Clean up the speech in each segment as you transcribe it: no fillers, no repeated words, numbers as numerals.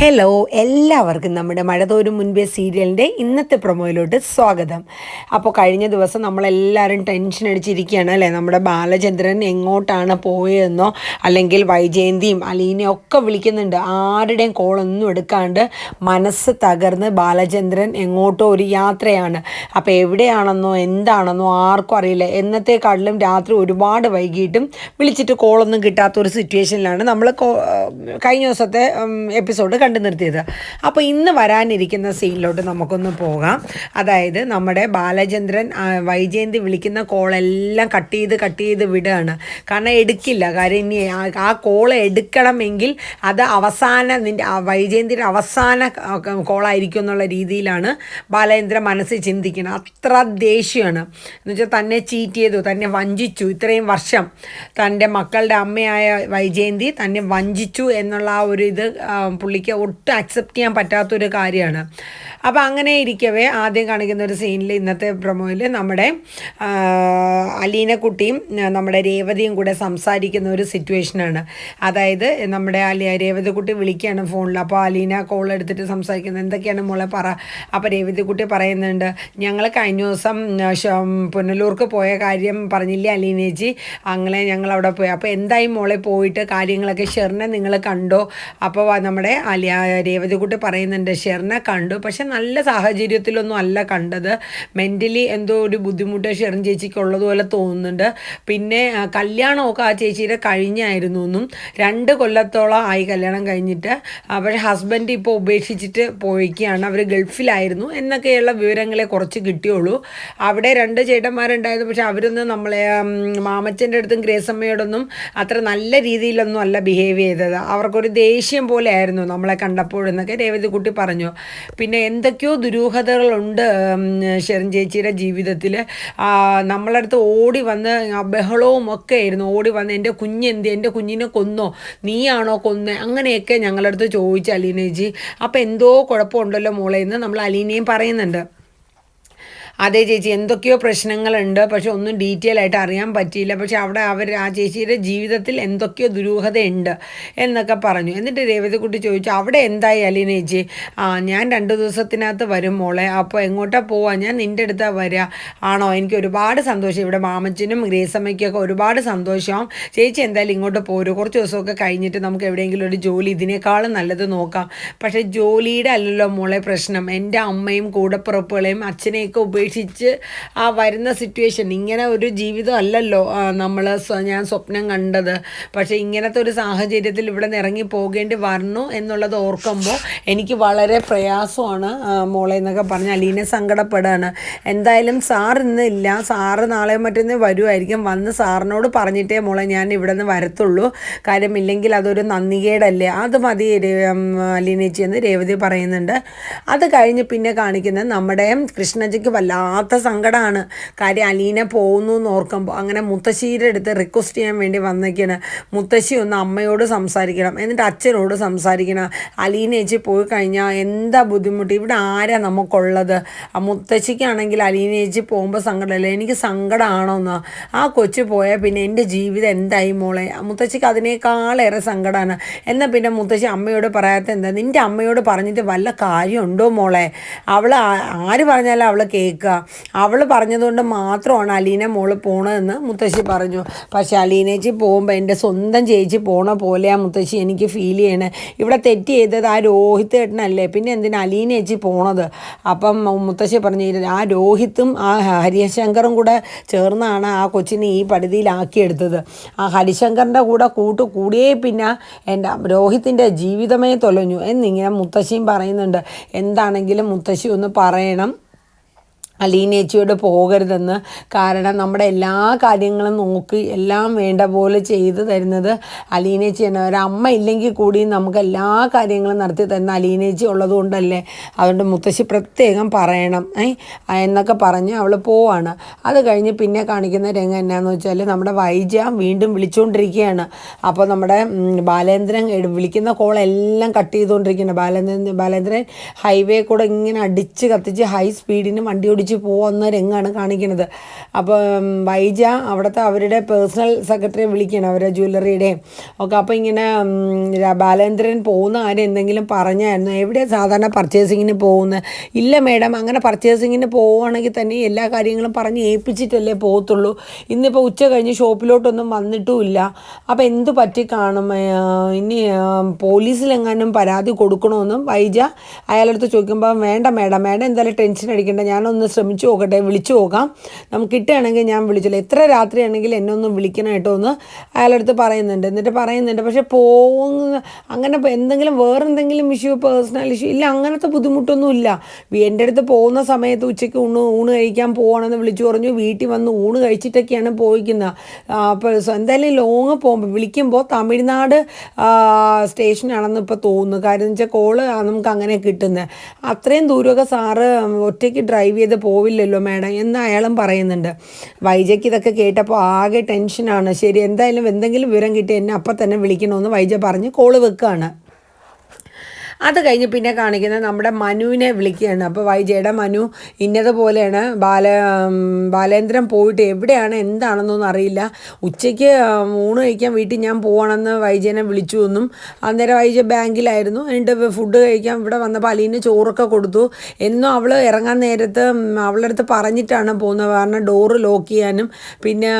Hello, എല്ലാവർക്കും നമ്മുടെ മഴ തോരും മുൻപേ സീരിയലിൻ്റെ ഇന്നത്തെ പ്രൊമോയിലോട്ട് സ്വാഗതം. അപ്പോൾ കഴിഞ്ഞ ദിവസം നമ്മളെല്ലാവരും ടെൻഷൻ അടിച്ചിരിക്കുകയാണ് അല്ലേ, നമ്മുടെ ബാലചന്ദ്രൻ എങ്ങോട്ടാണ് പോയതെന്നോ അല്ലെങ്കിൽ വൈജയന്തിയും അലീനയും ഒക്കെ വിളിക്കുന്നുണ്ട്. ആരുടെയും കോളൊന്നും എടുക്കാണ്ട് മനസ്സ് തകർന്ന് ബാലചന്ദ്രൻ എങ്ങോട്ടോ ഒരു യാത്രയാണ്. അപ്പോൾ എവിടെയാണെന്നോ എന്താണെന്നോ ആർക്കും അറിയില്ല. എന്നത്തെക്കാട്ടിലും രാത്രി ഒരുപാട് വൈകിട്ടും വിളിച്ചിട്ട് കോളൊന്നും കിട്ടാത്തൊരു സിറ്റുവേഷനിലാണ് നമ്മൾ കഴിഞ്ഞ ദിവസത്തെ എപ്പിസോഡ് കണ്ടു നിർത്തിയത്. അപ്പോൾ ഇന്ന് വരാനിരിക്കുന്ന സീനിലോട്ട് നമുക്കൊന്ന് പോകാം. അതായത് നമ്മുടെ ബാലചന്ദ്രൻ വൈജയന്തി വിളിക്കുന്ന കോളെല്ലാം കട്ട് ചെയ്ത് വിടുകയാണ്. കാരണം എടുക്കില്ല. കാര്യം ഇനി ആ കോൾ എടുക്കണമെങ്കിൽ അത് നിൻ്റെ വൈജയന്തിയുടെ അവസാന കോളായിരിക്കും എന്നുള്ള രീതിയിലാണ് ബാലചന്ദ്രൻ മനസ്സിൽ ചിന്തിക്കുന്നത്. അത്ര ദേഷ്യമാണ്. എന്നുവെച്ചാൽ തന്നെ ചീറ്റ് ചെയ്തു, തന്നെ വഞ്ചിച്ചു, ഇത്രയും വർഷം തൻ്റെ മക്കളുടെ അമ്മയായ വൈജയന്തി തന്നെ വഞ്ചിച്ചു എന്നുള്ള ആ ഒരു ഇത് പുള്ളിക്ക് ഒട്ടും അക്സെപ്റ്റ് ചെയ്യാൻ പറ്റാത്തൊരു കാര്യമാണ്. അപ്പോൾ അങ്ങനെ ഇരിക്കവേ ആദ്യം കാണിക്കുന്ന ഒരു സീനിൽ ഇന്നത്തെ പ്രൊമോയിൽ നമ്മുടെ അലീനക്കുട്ടിയും നമ്മുടെ രേവതിയും കൂടെ സംസാരിക്കുന്ന ഒരു സിറ്റുവേഷനാണ്. അതായത് നമ്മുടെ രേവതിക്കുട്ടി വിളിക്കുകയാണ് ഫോണിൽ. അപ്പോൾ അലീന കോൾ എടുത്തിട്ട് സംസാരിക്കുന്നത്, എന്തൊക്കെയാണ് മോളെ പറ. അപ്പോൾ രേവതിക്കുട്ടി പറയുന്നുണ്ട്, ഞങ്ങൾ കഴിഞ്ഞ ദിവസം പുനലൂർക്ക് പോയ കാര്യം പറഞ്ഞില്ലേ അലീനേച്ചി, അങ്ങനെ ഞങ്ങൾ അവിടെ പോയി. അപ്പോൾ എന്തായി മോളെ പോയിട്ട് കാര്യങ്ങളൊക്കെ, ഷെറിനെ നിങ്ങൾ കണ്ടോ? അപ്പോൾ നമ്മുടെ രേവതിക്കുട്ടി പറയുന്നുണ്ട്, ഷെറിനെ കണ്ടു, പക്ഷെ നല്ല സാഹചര്യത്തിലൊന്നും അല്ല കണ്ടത്. മെൻ്റലി എന്തോ ഒരു ബുദ്ധിമുട്ട് ഷെറിൻ ചേച്ചിക്ക് ഉള്ളതുപോലെ തോന്നുന്നുണ്ട്. പിന്നെ കല്യാണമൊക്കെ ആ ചേച്ചിയുടെ കഴിഞ്ഞായിരുന്നു എന്നും 2 കൊല്ലത്തോളം ആയി കല്യാണം കഴിഞ്ഞിട്ട്. പക്ഷേ ഹസ്ബൻഡ് ഇപ്പോൾ ഉപേക്ഷിച്ചിട്ട് പോയിക്കുകയാണ്, അവർ ഗൾഫിലായിരുന്നു എന്നൊക്കെയുള്ള വിവരങ്ങളെ കുറച്ച് കിട്ടിയുള്ളൂ. അവിടെ 2 ചേട്ടന്മാരുണ്ടായിരുന്നു, പക്ഷെ അവരൊന്നും നമ്മളെ മാമച്ചൻ്റെ അടുത്തും ഗ്രേസമ്മയോടൊന്നും അത്ര നല്ല രീതിയിലൊന്നും അല്ല ബിഹേവ് ചെയ്തത്. അവർക്കൊരു ദേഷ്യം പോലെ ആയിരുന്നു നമ്മളെ കണ്ടപ്പോഴെന്നൊക്കെ രേവതിക്കുട്ടി പറഞ്ഞു. പിന്നെ എന്തൊക്കെയോ ദുരൂഹതകളുണ്ട് ഷെറിൻ ചേച്ചിയുടെ ജീവിതത്തിൽ. നമ്മളടുത്ത് ഓടി വന്ന് ബഹളവും ഒക്കെ ആയിരുന്നു. ഓടി വന്ന് എൻ്റെ എൻ്റെ കുഞ്ഞിനെ കൊന്നോ, നീയാണോ കൊന്നേ, അങ്ങനെയൊക്കെ ഞങ്ങളടുത്ത് ചോദിച്ചു അലീനേച്ചി. അപ്പോൾ എന്തോ കുഴപ്പമുണ്ടല്ലോ മോളെ എന്ന് നമ്മൾ അലീനയും പറയുന്നുണ്ട്. അതേ ചേച്ചി, എന്തൊക്കെയോ പ്രശ്നങ്ങളുണ്ട്, പക്ഷെ ഒന്നും ഡീറ്റെയിൽ ആയിട്ട് അറിയാൻ പറ്റിയില്ല. പക്ഷെ അവിടെ ആ ചേച്ചിയുടെ ജീവിതത്തിൽ എന്തൊക്കെയോ ദുരൂഹതയുണ്ട് എന്നൊക്കെ പറഞ്ഞു. എന്നിട്ട് രേവതിക്കുട്ടി ചോദിച്ചു, അവിടെ എന്തായി അലീന ചേച്ചി? ഞാൻ 2 ദിവസത്തിനകത്ത് വരും മോളെ. അപ്പോൾ എങ്ങോട്ടാണ് പോവാ? ഞാൻ നിൻ്റെ അടുത്താണ് വരിക. ആണോ? എനിക്ക് ഒരുപാട് സന്തോഷം. ഇവിടെ മാമച്ചനും ഗ്രേസമ്മയ്ക്കൊക്കെ ഒരുപാട് സന്തോഷം. ചേച്ചി എന്തായാലും ഇങ്ങോട്ട് പോരും. കുറച്ച് ദിവസമൊക്കെ കഴിഞ്ഞിട്ട് നമുക്ക് എവിടെയെങ്കിലും ഒരു ജോലി ഇതിനേക്കാളും നല്ലത് നോക്കാം. പക്ഷേ ജോലിയുടെ അല്ലല്ലോ മോളെ പ്രശ്നം. എൻ്റെ അമ്മയും കൂടപ്പിറപ്പുകളെയും അച്ഛനെയൊക്കെ ഉപേക്ഷിച്ച് വരുന്ന സിറ്റുവേഷൻ, ഇങ്ങനെ ഒരു ജീവിതം അല്ലല്ലോ ഞാൻ സ്വപ്നം കണ്ടത്. പക്ഷേ ഇങ്ങനത്തെ ഒരു സാഹചര്യത്തിൽ ഇവിടെ നിന്ന് ഇറങ്ങി പോകേണ്ടി വരണു എന്നുള്ളത് ഓർക്കുമ്പോൾ എനിക്ക് വളരെ പ്രയാസമാണ് മോളെ എന്നൊക്കെ പറഞ്ഞ് അലീന സങ്കടപ്പെടുകയാണ്. എന്തായാലും സാർ ഇന്ന് ഇല്ല, സാറ് നാളെ മറ്റൊന്ന് വരുമായിരിക്കും. വന്ന് സാറിനോട് പറഞ്ഞിട്ടേ മോളെ ഞാൻ ഇവിടെ നിന്ന് വരത്തുള്ളൂ. കാര്യമില്ലെങ്കിൽ അതൊരു നന്ദികേടല്ലേ, അത് മതി അലീനേച്ചി എന്ന് രേവതി പറയുന്നുണ്ട്. അത് കഴിഞ്ഞ് പിന്നെ കാണിക്കുന്നത് നമ്മുടെ കൃഷ്ണജിക്ക് വല്ലാത്ത സങ്കടമാണ്. കാര്യം അലീന പോകുന്നു എന്ന് ഓർക്കുമ്പോൾ. അങ്ങനെ മുത്തശ്ശിയുടെ അടുത്ത് റിക്വസ്റ്റ് ചെയ്യാൻ വേണ്ടി വന്നേക്കാണ്. മുത്തശ്ശി ഒന്ന് അമ്മയോട് സംസാരിക്കണം, എന്നിട്ട് അച്ഛനോട് സംസാരിക്കണം. അലീന ചേച്ചി പോയി കഴിഞ്ഞാൽ എന്താ ബുദ്ധിമുട്ട്, ഇവിടെ ആരാ നമുക്കുള്ളത്? മുത്തശ്ശിക്കാണെങ്കിൽ അലീന ചേച്ചി പോകുമ്പോൾ സങ്കടമല്ലേ, എനിക്ക് സങ്കടമാണോന്ന്. ആ കൊച്ചു പോയാൽ പിന്നെ എൻ്റെ ജീവിതം എന്തായി മോളെ? മുത്തശ്ശിക്ക് അതിനേക്കാളേറെ സങ്കടമാണ്. എന്നാൽ പിന്നെ മുത്തശ്ശി അമ്മയോട് പറയാത്ത എന്താ? നിൻ്റെ അമ്മയോട് പറഞ്ഞിട്ട് വല്ല കാര്യമുണ്ടോ മോളെ? അവൾ ആര് പറഞ്ഞാലും അവൾ കേൾക്കുക. അവൾ പറഞ്ഞതുകൊണ്ട് മാത്രമാണ് അലീന മോള് പോണതെന്ന് മുത്തശ്ശി പറഞ്ഞു. പക്ഷേ അലീനേച്ചി പോകുമ്പോൾ എൻ്റെ സ്വന്തം ചേച്ചി പോണ പോലെയാണ് മുത്തശ്ശി എനിക്ക് ഫീൽ ചെയ്യണേ. ഇവിടെ തെറ്റ് ചെയ്തത് ആ രോഹിത് ഏട്ടനല്ലേ, പിന്നെ എന്തിനാ അലീനേച്ചി പോണത്? അപ്പം മുത്തശ്ശി പറഞ്ഞു, ആ രോഹിത്തും ആ ഹരിശങ്കറും കൂടെ ചേർന്നാണ് ആ കൊച്ചിനെ ഈ പടുതിയിലാക്കിയെടുത്തത്. ആ ഹരിശങ്കറിൻ്റെ കൂടെ കൂടിയേ പിന്നെ എൻ്റെ രോഹിത്തിൻ്റെ ജീവിതമേ തൊലഞ്ഞു എന്നിങ്ങനെ മുത്തശ്ശിയും പറയുന്നുണ്ട്. എന്താണെങ്കിലും മുത്തശ്ശി ഒന്ന് പറയണം അലീനേച്ചിയോട് പോകരുതെന്ന്. കാരണം നമ്മുടെ എല്ലാ കാര്യങ്ങളും നോക്കി എല്ലാം വേണ്ട പോലെ ചെയ്തു തരുന്നത് അലീനേച്ചി തന്നെ. ഒരമ്മ ഇല്ലെങ്കിൽ കൂടി നമുക്ക് എല്ലാ കാര്യങ്ങളും നടത്തി തരുന്ന അലീനേച്ചി ഉള്ളത് കൊണ്ടല്ലേ. അതുകൊണ്ട് മുത്തശ്ശി പ്രത്യേകം പറയണം എന്നൊക്കെ പറഞ്ഞ് അവൾ പോവാണ്. അത് കഴിഞ്ഞ് പിന്നെ കാണിക്കുന്ന രംഗം എന്നാന്ന് വെച്ചാൽ നമ്മുടെ വൈജ വീണ്ടും വിളിച്ചുകൊണ്ടിരിക്കുകയാണ്. അപ്പോൾ നമ്മുടെ ബാലേന്ദ്രൻ വിളിക്കുന്ന കോളെല്ലാം കട്ട് ചെയ്തുകൊണ്ടിരിക്കുകയാണ്. ബാലേന്ദ്രൻ ഹൈവേ കൂടെ ഇങ്ങനെ അടിച്ച് കത്തിച്ച് ഹൈ സ്പീഡിന് വണ്ടി ഓടിച്ച് തിരിച്ച് പോകുന്ന രംഗമാണ് കാണിക്കുന്നത്. അപ്പോൾ വൈജ അവിടുത്തെ അവരുടെ പേഴ്സണൽ സെക്രട്ടറിയെ വിളിക്കണം, അവരുടെ ജ്വല്ലറിയുടെയും ഒക്കെ. അപ്പോൾ ഇങ്ങനെ ബാലേന്ദ്രൻ പോകുന്ന കാര്യം എന്തെങ്കിലും പറഞ്ഞായിരുന്നു, എവിടെയാണ് സാധാരണ പർച്ചേസിങ്ങിന് പോകുന്നത്? ഇല്ല മേഡം, അങ്ങനെ പർച്ചേസിങ്ങിന് പോവുകയാണെങ്കിൽ തന്നെ എല്ലാ കാര്യങ്ങളും പറഞ്ഞ് ഏൽപ്പിച്ചിട്ടല്ലേ പോകത്തുള്ളൂ. ഇന്നിപ്പോൾ ഉച്ച കഴിഞ്ഞ് ഷോപ്പിലോട്ടൊന്നും വന്നിട്ടുമില്ല. അപ്പോൾ എന്ത് പറ്റി കാണും? ഇനി പോലീസിലെങ്ങാനും പരാതി കൊടുക്കണമെന്നും വൈജ അയാളടുത്ത് ചോദിക്കുമ്പോൾ, വേണ്ട മേഡം എന്തായാലും ടെൻഷൻ അടിക്കേണ്ട, ഞാനൊന്ന് ശ്രമിച്ചു നോക്കട്ടെ, വിളിച്ചു നോക്കാം, നമുക്ക് കിട്ടുകയാണെങ്കിൽ ഞാൻ വിളിച്ചോളൂ, എത്ര രാത്രിയാണെങ്കിൽ എന്നെ ഒന്ന് വിളിക്കണം കേട്ടോ എന്ന് അയാളടുത്ത് പറയുന്നുണ്ട്. എന്നിട്ട് പറയുന്നുണ്ട്, പക്ഷേ പോകുന്ന അങ്ങനെ എന്തെങ്കിലും വേറെന്തെങ്കിലും ഇഷ്യൂ, പേഴ്സണൽ ഇഷ്യൂ ഇല്ല, അങ്ങനത്തെ ബുദ്ധിമുട്ടൊന്നും ഇല്ല. എൻ്റെ അടുത്ത് പോകുന്ന സമയത്ത് ഉച്ചയ്ക്ക് ഊണ് കഴിക്കാൻ പോകണമെന്ന് വിളിച്ചു പറഞ്ഞു, വീട്ടിൽ വന്ന് ഊണ് കഴിച്ചിട്ടൊക്കെയാണ് പോയിക്കുന്നത്. അപ്പോൾ എന്തായാലും ലോങ് പോകുമ്പോൾ വിളിക്കുമ്പോൾ തമിഴ്നാട് സ്റ്റേഷനാണെന്ന് ഇപ്പോൾ തോന്നുന്നു. കാര്യം എന്ന് വെച്ചാൽ കോള് നമുക്ക് അങ്ങനെ കിട്ടുന്നത്. അത്രയും ദൂരമൊക്കെ സാറ് ഒറ്റയ്ക്ക് ഡ്രൈവ് ചെയ്ത് പോവില്ലല്ലോ മേഡം എന്ന് അയാളും പറയുന്നുണ്ട്. വൈജയ്ക്ക് ഇതൊക്കെ കേട്ടപ്പോൾ ആകെ ടെൻഷനാണ്. ശരി, എന്തായാലും എന്തെങ്കിലും വിവരം കിട്ടി എന്നെ അപ്പം തന്നെ വിളിക്കണമെന്ന് വൈജ പറഞ്ഞ് കോള് വെക്കുകയാണ്. അത് കഴിഞ്ഞ് പിന്നെ കാണിക്കുന്നത് നമ്മുടെ മനുവിനെ വിളിക്കുകയാണ്. അപ്പോൾ വൈജയുടെ മനു ഇന്നതുപോലെയാണ്, ബാലേന്ദ്രൻ പോയിട്ട് എവിടെയാണ് എന്താണെന്നൊന്നും അറിയില്ല, ഉച്ചയ്ക്ക് ഊണ് കഴിക്കാൻ വീട്ടിൽ ഞാൻ പോകണമെന്ന് വൈജയനെ വിളിച്ചു എന്നും, അന്നേരം വൈജ ബാങ്കിലായിരുന്നു, എന്നിട്ട് ഫുഡ് കഴിക്കാൻ ഇവിടെ വന്നപ്പോൾ അലീന് ചോറൊക്കെ കൊടുത്തു എന്നും അവൾ ഇറങ്ങാൻ നേരത്ത് അവളുടെ അടുത്ത് പറഞ്ഞിട്ടാണ് പോകുന്നത്. കാരണം ഡോറ് ലോക്ക് ചെയ്യാനും പിന്നെ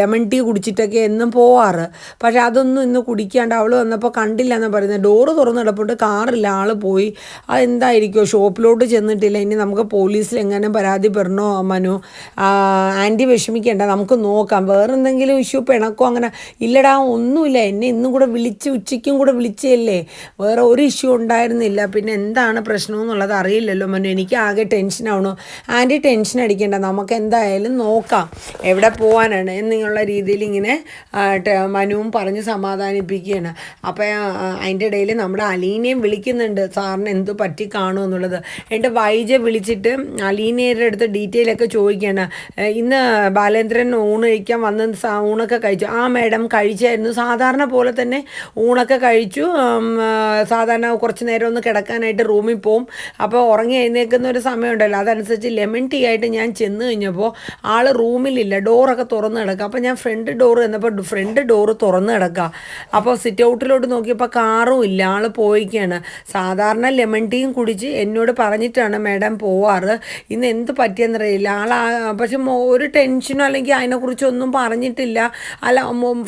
ലെമൺ ടീ കുടിച്ചിട്ടൊക്കെ എന്നും പോവാറ്. പക്ഷേ അതൊന്നും ഇന്ന് കുടിക്കാണ്ട് അവൾ വന്നപ്പോൾ കണ്ടില്ല എന്ന് പറയുന്നത്. ഡോറ് തുറന്ന് കിടപ്പുണ്ട്, കാറില്ല, ആൾ പോയി. അതെന്തായിരിക്കുമോ, ഷോപ്പിലോട്ട് ചെന്നിട്ടില്ല. ഇനി നമുക്ക് പോലീസിൽ എങ്ങനെ പരാതിപ്പെടണോ? മനു ആൻറ്റി വിഷമിക്കേണ്ട, നമുക്ക് നോക്കാം, വേറെ എന്തെങ്കിലും ഇഷ്യൂ പിണക്കോ അങ്ങനെ ഇല്ലടാ, ഒന്നുമില്ല, എന്നെ ഇന്നും കൂടെ വിളിച്ച് ഉച്ചയ്ക്കും കൂടെ വിളിച്ചല്ലേ, വേറെ ഒരു ഇഷ്യൂ ഉണ്ടായിരുന്നില്ല, പിന്നെ എന്താണ് പ്രശ്നമെന്നുള്ളത് അറിയില്ലല്ലോ മനു, എനിക്ക് ആകെ ടെൻഷനാവണു. ആൻറ്റി ടെൻഷൻ അടിക്കേണ്ട, നമുക്ക് എന്തായാലും നോക്കാം എവിടെ പോകാനാണ് എന്നുള്ള രീതിയിൽ ഇങ്ങനെ മനുവും പറഞ്ഞ് സമാധാനിപ്പിക്കുകയാണ്. അപ്പോൾ അതിൻ്റെ ഇടയിൽ നമ്മുടെ അലീനയും വിളിക്കുന്നുണ്ട്, സാറിന് എന്ത് പറ്റി കാണുമെന്നുള്ളത്. എന്നിട്ട് വൈജ വിളിച്ചിട്ട് അലീനയുടെ അടുത്ത് ഡീറ്റെയിൽ ഒക്കെ ചോദിക്കുകയാണ്. ഇന്ന് ബാലേന്ദ്രൻ ഊണ് കഴിക്കാൻ വന്ന് ഊണൊക്കെ കഴിച്ചു? ആ മേഡം കഴിച്ചായിരുന്നു, സാധാരണ പോലെ തന്നെ ഊണൊക്കെ കഴിച്ചു, സാധാരണ കുറച്ച് നേരം ഒന്ന് കിടക്കാനായിട്ട് റൂമിൽ പോവും, അപ്പോൾ ഉറങ്ങി എഴുന്നേൽക്കുന്ന ഒരു സമയമുണ്ടല്ലോ, അതനുസരിച്ച് ലെമൺ ടീ ആയിട്ട് ഞാൻ ചെന്ന് കഴിഞ്ഞപ്പോൾ ആൾ റൂമിലില്ല, ഡോറൊക്കെ തുറന്ന് കിടക്കുക. അപ്പോൾ ഞാൻ ഫ്രണ്ട് ഡോറ് എന്നപ്പോൾ ഫ്രണ്ട് ഡോറ് തുറന്ന് കിടക്കുക. അപ്പോൾ സിറ്റ് ഔട്ടിലോട്ട് നോക്കിയപ്പോൾ കാറും ഇല്ല, ആൾ പോയിക്കാണ്. സാധാരണ ലെമൺ ടീയും കുടിച്ച് എന്നോട് പറഞ്ഞിട്ടാണ് മേഡം പോവാറ്, ഇന്ന് എന്ത് പറ്റിയെന്നറിയില്ല. പക്ഷെ ഒരു ടെൻഷനോ അല്ലെങ്കിൽ അതിനെക്കുറിച്ചൊന്നും പറഞ്ഞിട്ടില്ല, അല്ല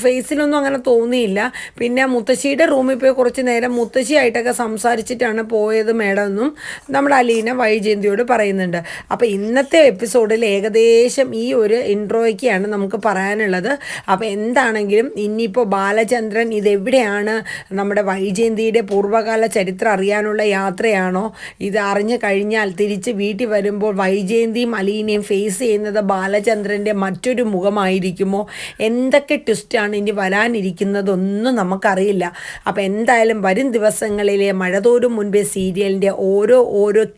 ഫേസിലൊന്നും അങ്ങനെ തോന്നിയില്ല. പിന്നെ മുത്തശ്ശിയുടെ റൂമിൽ പോയി കുറച്ച് നേരം മുത്തശ്ശിയായിട്ടൊക്കെ സംസാരിച്ചിട്ടാണ് പോയത് മേഡം എന്നും നമ്മുടെ അലീന വൈജയന്തിയോട് പറയുന്നുണ്ട്. അപ്പോൾ ഇന്നത്തെ എപ്പിസോഡിൽ ഏകദേശം ഈ ഒരു ഇൻട്രോയ്ക്കാണ് നമുക്ക് പറയാനുള്ളത്. അപ്പോൾ എന്താണെങ്കിലും ഇനിയിപ്പോൾ ബാലചന്ദ്രൻ ഇതെവിടെയാണ്, നമ്മുടെ വൈജയന്തിയുടെ പൂർവ്വകാല ചരിത്രം അറിയാനുള്ള യാത്രയാണോ, ഇത് അറിഞ്ഞു കഴിഞ്ഞാൽ തിരിച്ച് വീട്ടിൽ വരുമ്പോൾ വൈജയന്തിയും അലീനയും ഫേസ് ചെയ്യുന്നത് ബാലചന്ദ്രൻ്റെ മറ്റൊരു മുഖമായിരിക്കുമോ, എന്തൊക്കെ ട്വിസ്റ്റാണ് ഇനി വരാനിരിക്കുന്നതൊന്നും നമുക്കറിയില്ല. അപ്പോൾ എന്തായാലും വരും ദിവസങ്ങളിലെ മഴതോരും മുൻപേ സീരിയലിൻ്റെ ഓരോ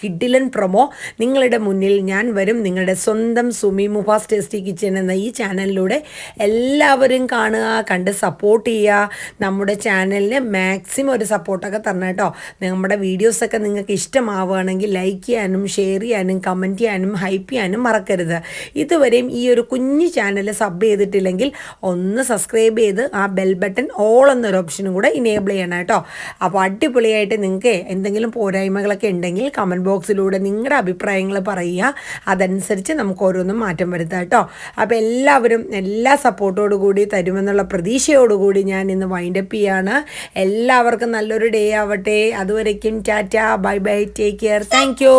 കിഡിലൻ പ്രൊമോ നിങ്ങളുടെ മുന്നിൽ ഞാൻ വരും. നിങ്ങളുടെ സ്വന്തം സുമി മുഫാസ് ടേസ്റ്റി കിച്ചൻ എന്ന ഈ ചാനലിലൂടെ എല്ലാവരും കാണുക, കണ്ട് സപ്പോർട്ട് ചെയ്യുക. നമ്മുടെ ചാനലിന് മാക്സിമം ഒരു സപ്പോർട്ടൊക്കെ തരണം കേട്ടോ. നമ്മുടെ വീഡിയോസൊക്കെ നിങ്ങൾക്ക് ഇഷ്ടമാവുകയാണെങ്കിൽ ലൈക്ക് ചെയ്യാനും ഷെയർ ചെയ്യാനും കമൻറ്റ് ചെയ്യാനും ഹൈപ്പ് ചെയ്യാനും മറക്കരുത്. ഇതുവരെയും ഈ ഒരു കുഞ്ഞു ചാനൽ സബ് ചെയ്തിട്ടില്ലെങ്കിൽ ഒന്ന് സബ്സ്ക്രൈബ് ചെയ്ത് ആ ബെൽ ബട്ടൺ ഓൾ എന്നൊരു ഓപ്ഷനും കൂടെ ഇനേബിൾ ചെയ്യണം കേട്ടോ. അപ്പോൾ അടിപൊളിയായിട്ട് നിങ്ങൾക്ക് എന്തെങ്കിലും പോരായ്മകളൊക്കെ ഉണ്ടെങ്കിൽ കമൻറ്റ് ബോക്സിലൂടെ നിങ്ങളുടെ അഭിപ്രായങ്ങൾ പറയുക, അതനുസരിച്ച് നമുക്ക് ഓരോന്നും മാറ്റം വരുത്താം കേട്ടോ. അപ്പോൾ എല്ലാവരും എല്ലാ സപ്പോർട്ടോടുകൂടി തരുമെന്നുള്ള പ്രതീക്ഷയോടുകൂടി ഞാൻ ഇന്ന് വൈൻഡപ്പ് ചെയ്യാണ്. എല്ലാവർക്കും നല്ലൊരു ഡേ ആവട്ടെ. അതുവരയ്ക്കും tata, bye bye, take care, thank U.